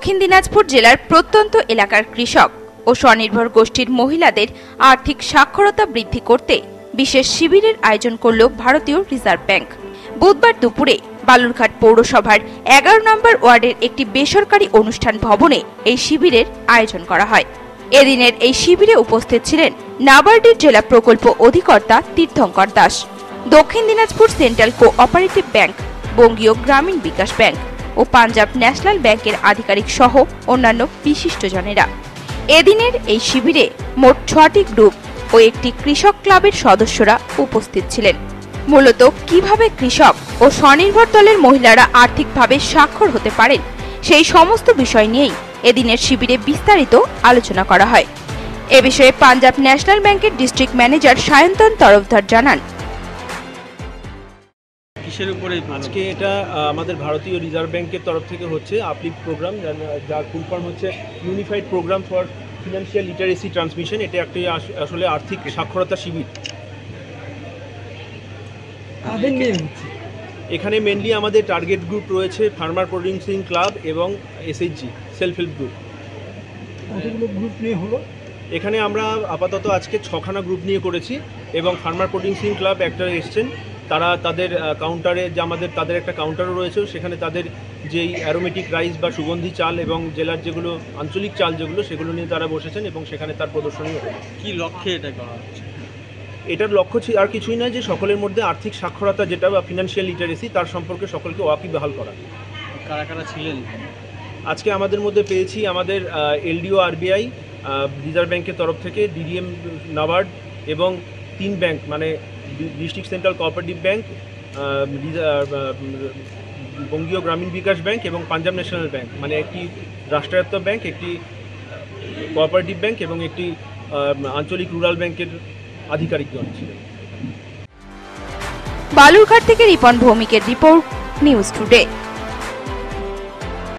দক্ষিণ দিনাজপুর জেলার প্রত্যন্ত এলাকার কৃষক ও স্বনির্ভর গোষ্ঠীর মহিলাদের আর্থিক সাক্ষরতা বৃদ্ধি করতে বিশেষ শিবিরের আয়োজন করল ভারতীয় রিজার্ভ ব্যাংক। বুধবার দুপুরে বালুরঘাট পৌরসভার 11 নম্বর ওয়ার্ডের একটি বেসরকারি অনুষ্ঠান ভবনে এই শিবিরের আয়োজন করা হয়। এদিনের এই শিবিরে উপস্থিত ছিলেন নাবার্ডের জেলা প্রকল্প অধিকর্তা তীর্থঙ্কর দাস, দক্ষিণ Dinajpur central cooperative bank, Bangiya Gramin বিকাশ ব্যাংক ও পাঞ্জাব ন্যাশনাল ব্যাংকের আধিকারিক সহ অন্যান্য বিশিষ্টজনেরা। এদিনের এই শিবিরে মোট 6টি গ্রুপ ও একটি কৃষক ক্লাবের সদস্যরা উপস্থিত ছিলেন। মূলত কিভাবে কৃষক ও স্বনির্ভর দলের মহিলারা আর্থিকভাবে সাক্ষর হতে পারেন সেই সমস্ত বিষয় নিয়েই এদিনের শিবিরে বিস্তারিত আলোচনা করা হয়। এ বিষয়ে পাঞ্জাব ন্যাশনাল ব্যাংকের ডিস্ট্রিক্ট ম্যানেজার সায়ন্তন তরফদার জানান, আজকে এটা আমাদের ভারতীয় রিজার্ভ ব্যাংকের তরফ থেকে হচ্ছে আপলিফ্ট প্রোগ্রাম, যার ফুল ফর্ম হচ্ছে unified program for financial literacy transmission. এটা একটি আসলে আর্থিক সাক্ষরতা শিবির। এখানে মেনলি আমাদের টার্গেট গ্রুপ রয়েছে ফার্মার প্রডিউসিং ক্লাব এবং এসএইচজি সেলফ হেল্প গ্রুপ। কতগুলো গ্রুপ নিয়ে হলো? এখানে আমরা আপাতত আজকে 6খানা গ্রুপ নিয়ে করেছি এবং ফার্মার প্রডিউসিং ক্লাব একটা এসছেন। তারা তাদের কাউন্টারে যে আমাদের তাদের একটা কাউন্টারও রয়েছে, সেখানে তাদের যেই অ্যারোমেটিক রাইস বা সুগন্ধি চাল এবং জেলার যেগুলো আঞ্চলিক চাল যেগুলো সেগুলো নিয়ে তারা বসেছেন এবং সেখানে তার প্রদর্শনীও হবে। কী লক্ষ্যে এটা করা হচ্ছে? এটার লক্ষ্য আর কিছুই নয়, যে সকলের মধ্যে আর্থিক সাক্ষরতা যেটা বা ফিনান্সিয়াল লিটারেসি তার সম্পর্কে সকলকে ওয়াকিবহাল করা। কারা কারা ছিলেন আজকে আমাদের মধ্যে? পেয়েছি আমাদের এলডিও আরবিআই, রিজার্ভ ব্যাংকের তরফ থেকে ডিডিএম, নাবার্ড এবং 3 ব্যাংক মানে district central cooperative bank, Bangiya Gramin বিকাশ ব্যাংক এবং পাঞ্জাব ন্যাশনাল ব্যাংক, মানে একটি রাষ্ট্রায়ত্ত ব্যাংক, একটি কোঅপারেটিভ ব্যাংক এবং একটি আঞ্চলিক রুরাল ব্যাংকের আধিকারিকগণ ছিলেন। বালুরঘাট থেকে রিপন ভৌমিকের রিপোর্ট, নিউজ টুডে।